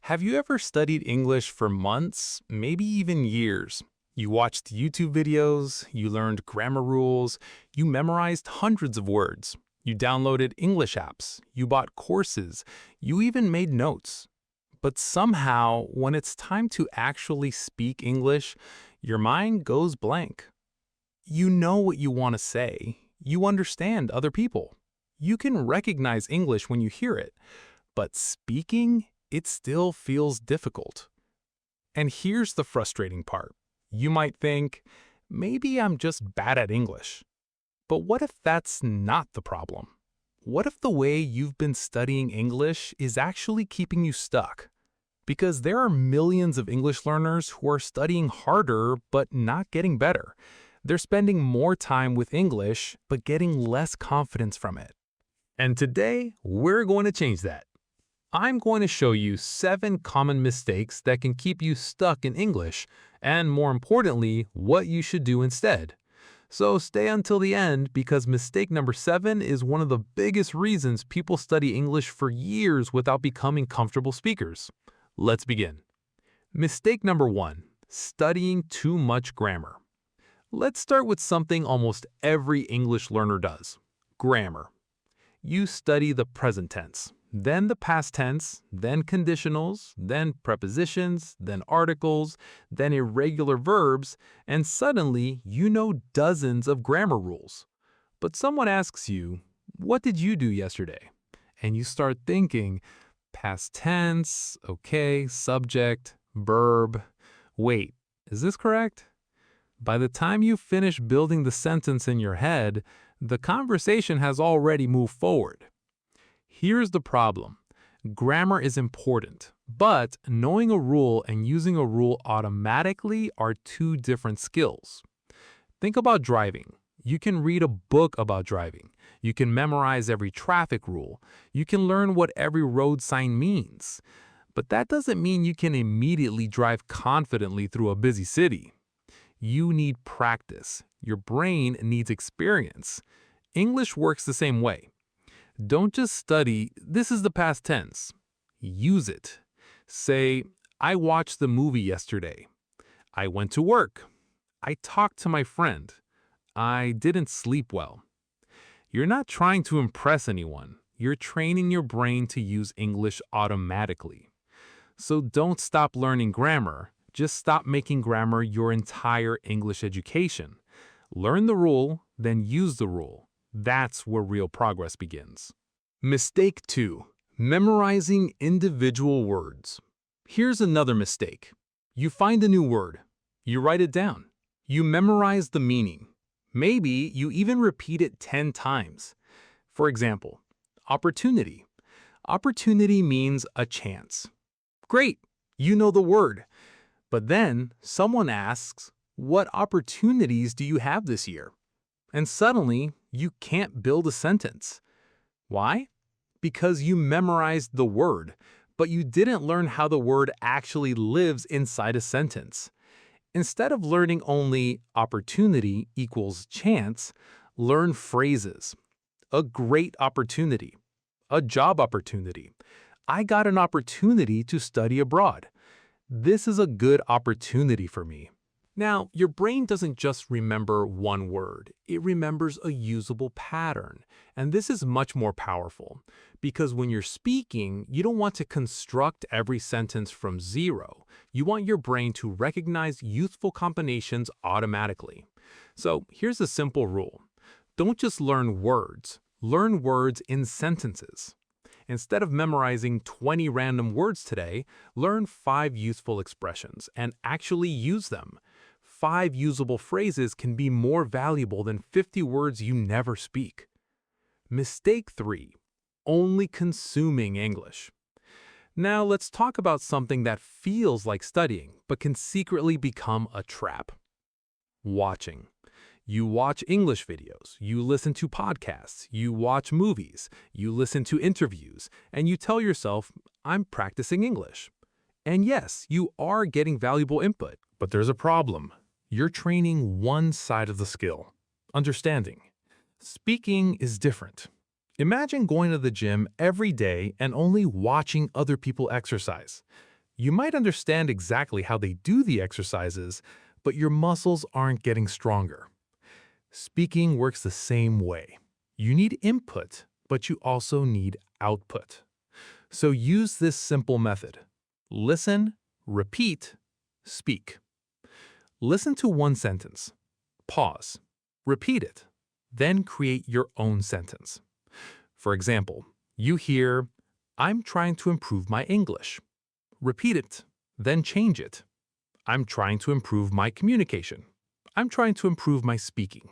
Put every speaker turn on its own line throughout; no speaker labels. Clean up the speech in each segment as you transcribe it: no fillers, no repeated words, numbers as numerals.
Have you ever studied English for months, maybe even years? You watched YouTube videos, you learned grammar rules, you memorized hundreds of words, you downloaded English apps, you bought courses, you even made notes. But somehow, when it's time to actually speak English, your mind goes blank. You know what you want to say, you understand other people. You can recognize English when you hear it, but speaking, it still feels difficult. And here's the frustrating part. You might think, maybe I'm just bad at English. But what if that's not the problem? What if the way you've been studying English is actually keeping you stuck? Because there are millions of English learners who are studying harder but not getting better. They're spending more time with English but getting less confidence from it. And today, we're going to change that. I'm going to show you 7 common mistakes that can keep you stuck in English, and more importantly, what you should do instead. So stay until the end because mistake number 7 is one of the biggest reasons people study English for years without becoming comfortable speakers. Let's begin. Mistake number 1, studying too much grammar. Let's start with something almost every English learner does, grammar. You study the present tense, then the past tense, then conditionals, then prepositions, then articles, then irregular verbs, and suddenly you know dozens of grammar rules. But someone asks you, "What did you do yesterday?" And you start thinking, past tense, okay, subject, verb. Wait, is this correct? By the time you finish building the sentence in your head, the conversation has already moved forward. Here's the problem. Grammar is important, but knowing a rule and using a rule automatically are two different skills. Think about driving. You can read a book about driving. You can memorize every traffic rule. You can learn what every road sign means. But that doesn't mean you can immediately drive confidently through a busy city. You need practice. Your brain needs experience. English works the same way. Don't just study, this is the past tense. Use it. Say, I watched the movie yesterday. I went to work. I talked to my friend. I didn't sleep well. You're not trying to impress anyone. You're training your brain to use English automatically. So don't stop learning grammar. Just stop making grammar your entire English education. Learn the rule, then use the rule. That's where real progress begins. Mistake 2. Memorizing individual words. Here's another mistake. You find a new word. You write it down. You memorize the meaning. Maybe you even repeat it 10 times. For example, opportunity. Opportunity means a chance. Great, you know the word. But then someone asks, what opportunities do you have this year? And suddenly, you can't build a sentence. Why? Because you memorized the word, but you didn't learn how the word actually lives inside a sentence. Instead of learning only opportunity equals chance, learn phrases. A great opportunity. A job opportunity. I got an opportunity to study abroad. This is a good opportunity for me. Now, your brain doesn't just remember one word, it remembers a usable pattern. And this is much more powerful, because when you're speaking, you don't want to construct every sentence from zero. You want your brain to recognize useful combinations automatically. So here's a simple rule. Don't just learn words in sentences. Instead of memorizing 20 random words today, learn 5 useful expressions and actually use them. 5 usable phrases can be more valuable than 50 words you never speak. Mistake 3. Only consuming English. Now let's talk about something that feels like studying, but can secretly become a trap. Watching. You watch English videos, you listen to podcasts, you watch movies, you listen to interviews, and you tell yourself, I'm practicing English. And yes, you are getting valuable input, but there's a problem. You're training one side of the skill, understanding. Speaking is different. Imagine going to the gym every day and only watching other people exercise. You might understand exactly how they do the exercises, but your muscles aren't getting stronger. Speaking works the same way. You need input, but you also need output. So use this simple method. Listen, repeat, speak. Listen to one sentence. Pause. Repeat it. Then create your own sentence. For example, you hear, "I'm trying to improve my English." Repeat it. Then change it. "I'm trying to improve my communication." "I'm trying to improve my speaking."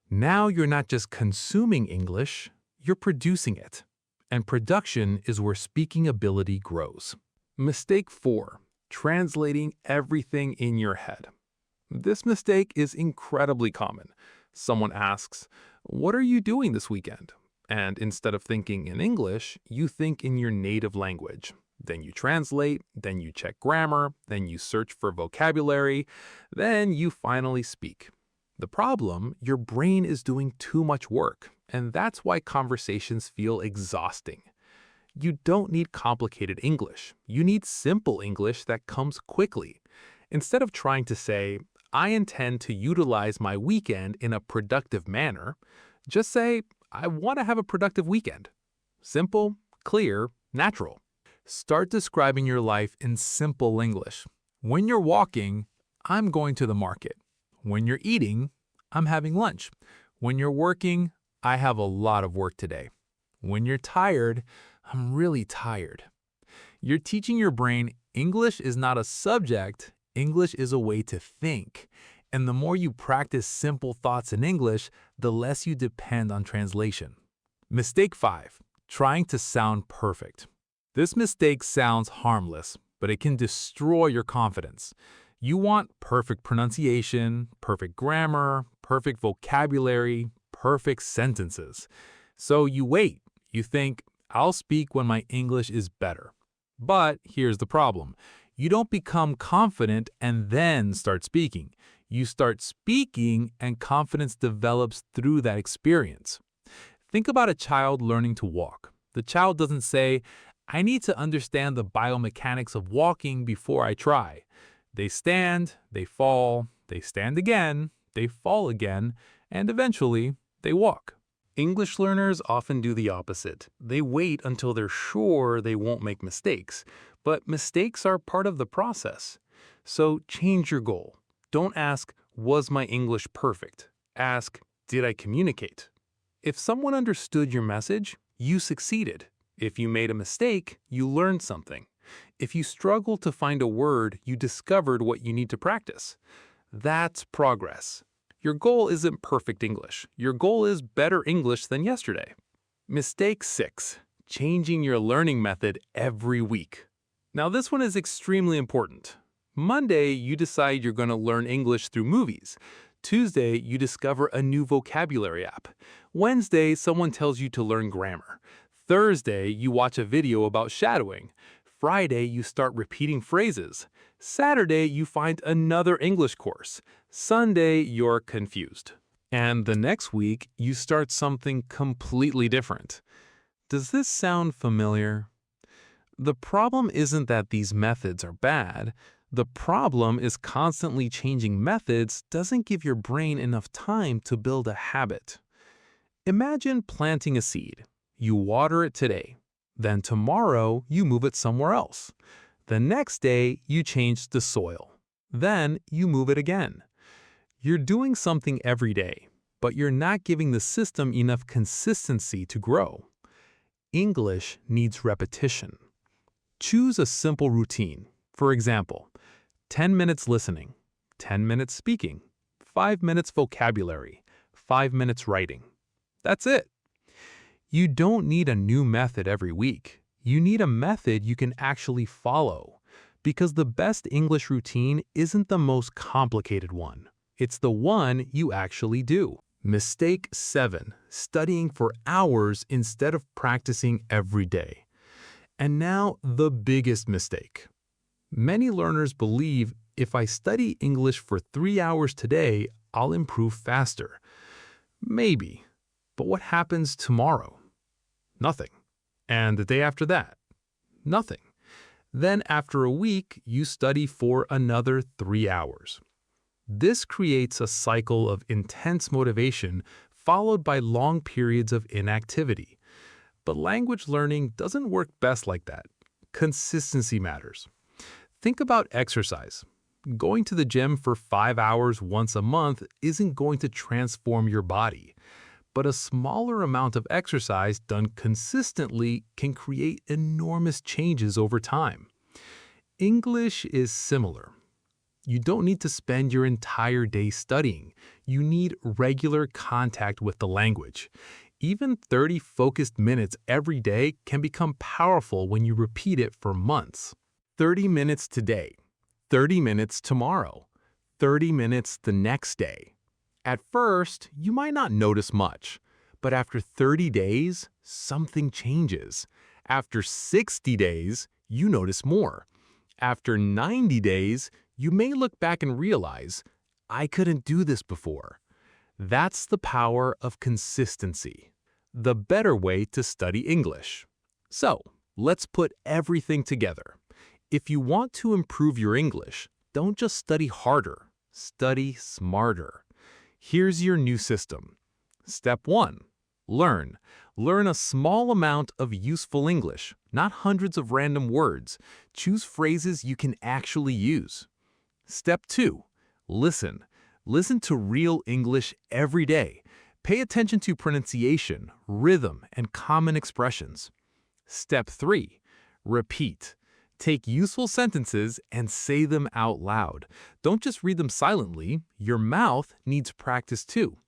Now you're not just consuming English, you're producing it. And production is where speaking ability grows. Mistake 4. Translating everything in your head. This mistake is incredibly common. Someone asks, "What are you doing this weekend?" And instead of thinking in English, you think in your native language. Then you translate, then you check grammar, then you search for vocabulary, then you finally speak. The problem, your brain is doing too much work, and that's why conversations feel exhausting. You don't need complicated English. You need simple English that comes quickly. Instead of trying to say, "I intend to utilize my weekend in a productive manner," just say, "I want to have a productive weekend." Simple, clear, natural. Start describing your life in simple English. When you're walking, "I'm going to the market." When you're eating, "I'm having lunch." When you're working, "I have a lot of work today." When you're tired, "I'm really tired." You're teaching your brain English is not a subject, English is a way to think. And the more you practice simple thoughts in English, the less you depend on translation. Mistake 5. Trying to sound perfect. This mistake sounds harmless, but it can destroy your confidence. You want perfect pronunciation, perfect grammar, perfect vocabulary, perfect sentences. So you wait. You think, "I'll speak when my English is better." But here's the problem. You don't become confident and then start speaking. You start speaking and confidence develops through that experience. Think about a child learning to walk. The child doesn't say, "I need to understand the biomechanics of walking before I try." They stand, they fall, they stand again, they fall again, and eventually they walk. English learners often do the opposite. They wait until they're sure they won't make mistakes, but mistakes are part of the process. So change your goal. Don't ask, "Was my English perfect?" Ask, "Did I communicate?" If someone understood your message, you succeeded. If you made a mistake, you learned something. If you struggled to find a word, you discovered what you need to practice. That's progress. Your goal isn't perfect English. Your goal is better English than yesterday. Mistake 6. Changing your learning method every week. Now this one is extremely important. Monday, you decide you're going to learn English through movies. Tuesday, you discover a new vocabulary app. Wednesday, someone tells you to learn grammar. Thursday, you watch a video about shadowing. Friday, you start repeating phrases. Saturday, you find another English course. Sunday, you're confused. And the next week, you start something completely different. Does this sound familiar? The problem isn't that these methods are bad. The problem is constantly changing methods doesn't give your brain enough time to build a habit. Imagine planting a seed. You water it today. Then tomorrow, you move it somewhere else. The next day, you change the soil. Then you move it again. You're doing something every day, but you're not giving the system enough consistency to grow. English needs repetition. Choose a simple routine. For example, 10 minutes listening, 10 minutes speaking, 5 minutes vocabulary, 5 minutes writing. That's it. You don't need a new method every week. You need a method you can actually follow. Because the best English routine isn't the most complicated one. It's the one you actually do. Mistake 7. Studying for hours instead of practicing every day. And now the biggest mistake. Many learners believe if I study English for 3 hours today, I'll improve faster. Maybe. But what happens tomorrow? Nothing. And the day after that? Nothing. Then after a week, you study for another 3 hours. This creates a cycle of intense motivation followed by long periods of inactivity. But language learning doesn't work best like that. Consistency matters. Think about exercise. Going to the gym for 5 hours once a month isn't going to transform your body. But a smaller amount of exercise done consistently can create enormous changes over time. English is similar. You don't need to spend your entire day studying. You need regular contact with the language. Even 30 focused minutes every day can become powerful when you repeat it for months. 30 minutes today, 30 minutes tomorrow, 30 minutes the next day. At first, you might not notice much, but after 30 days, something changes. After 60 days, you notice more. After 90 days, you may look back and realize, I couldn't do this before. That's the power of consistency, the better way to study English. So, let's put everything together. If you want to improve your English, don't just study harder, study smarter. Here's your new system. Step 1. Learn. Learn a small amount of useful English, not hundreds of random words. Choose phrases you can actually use. Step 2. Listen. Listen to real English every day. Pay attention to pronunciation, rhythm, and common expressions. Step 3. Repeat. Take useful sentences and say them out loud. Don't just read them silently. Your mouth needs practice too.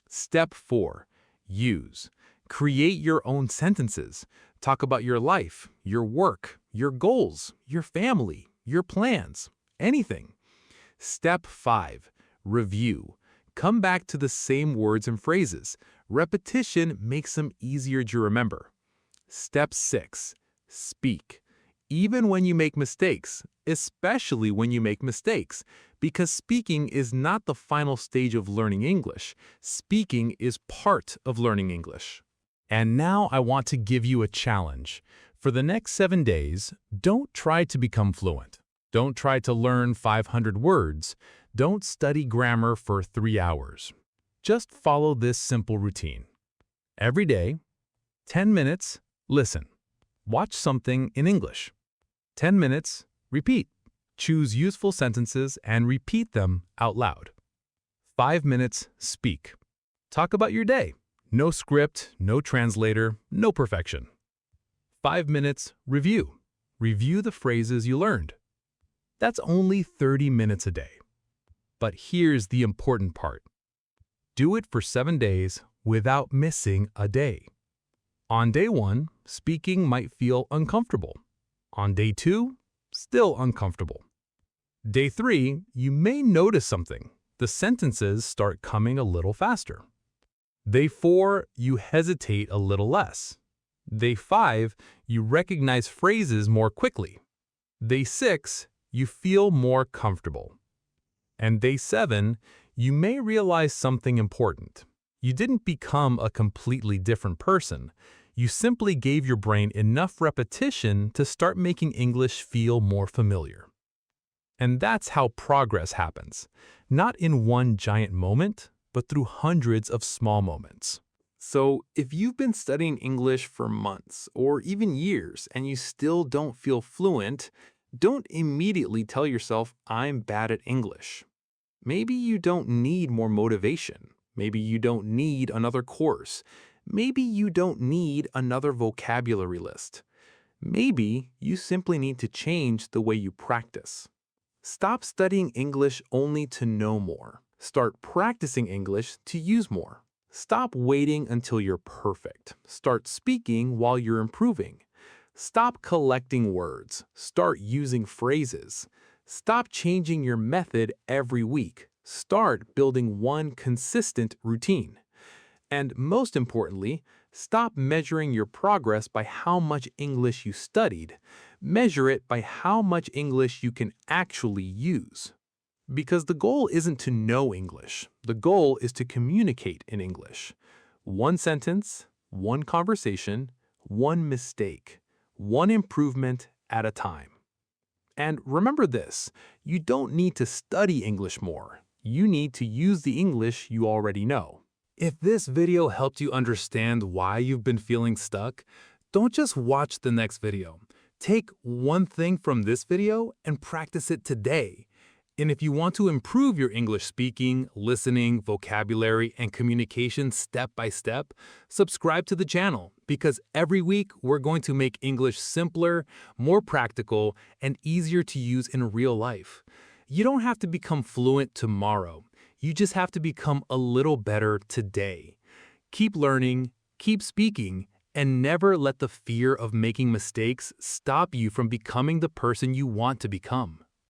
Step 4. Use. Create your own sentences. Talk about your life, your work, your goals, your family, your plans, anything. Step 5. Review. Come back to the same words and phrases. Repetition makes them easier to remember. Step 6. Speak. Even when you make mistakes, especially when you make mistakes, because speaking is not the final stage of learning English. Speaking is part of learning English. And now I want to give you a challenge. For the next 7 days, don't try to become fluent. Don't try to learn 500 words. Don't study grammar for 3 hours. Just follow this simple routine. Every day, 10 minutes, listen. Watch something in English. 10 minutes, repeat. Choose useful sentences and repeat them out loud. 5 minutes, speak. Talk about your day. No script, no translator, no perfection. 5 minutes, review. Review the phrases you learned. That's only 30 minutes a day. But here's the important part. Do it for 7 days without missing a day. On day 1, speaking might feel uncomfortable. On day 2, still uncomfortable. Day 3, you may notice something. The sentences start coming a little faster. Day 4, you hesitate a little less. Day 5, you recognize phrases more quickly. Day 6, you feel more comfortable. And day 7, you may realize something important. You didn't become a completely different person. You simply gave your brain enough repetition to start making English feel more familiar. And that's how progress happens, not in one giant moment, but through hundreds of small moments. So, if you've been studying English for months or even years and you still don't feel fluent, don't immediately tell yourself, I'm bad at English. Maybe you don't need more motivation. Maybe you don't need another course. Maybe you don't need another vocabulary list. Maybe you simply need to change the way you practice. Stop studying English only to know more. Start practicing English to use more. Stop waiting until you're perfect. Start speaking while you're improving. Stop collecting words. Start using phrases. Stop changing your method every week. Start building one consistent routine. And most importantly, stop measuring your progress by how much English you studied. Measure it by how much English you can actually use. Because the goal isn't to know English. The goal is to communicate in English. One sentence, one conversation, one mistake, one improvement at a time. And remember this, you don't need to study English more. You need to use the English you already know. If this video helped you understand why you've been feeling stuck, don't just watch the next video. Take one thing from this video and practice it today. And if you want to improve your English speaking, listening, vocabulary, and communication step by step, subscribe to the channel because every week we're going to make English simpler, more practical, and easier to use in real life. You don't have to become fluent tomorrow. You just have to become a little better today. Keep learning, keep speaking, and never let the fear of making mistakes stop you from becoming the person you want to become.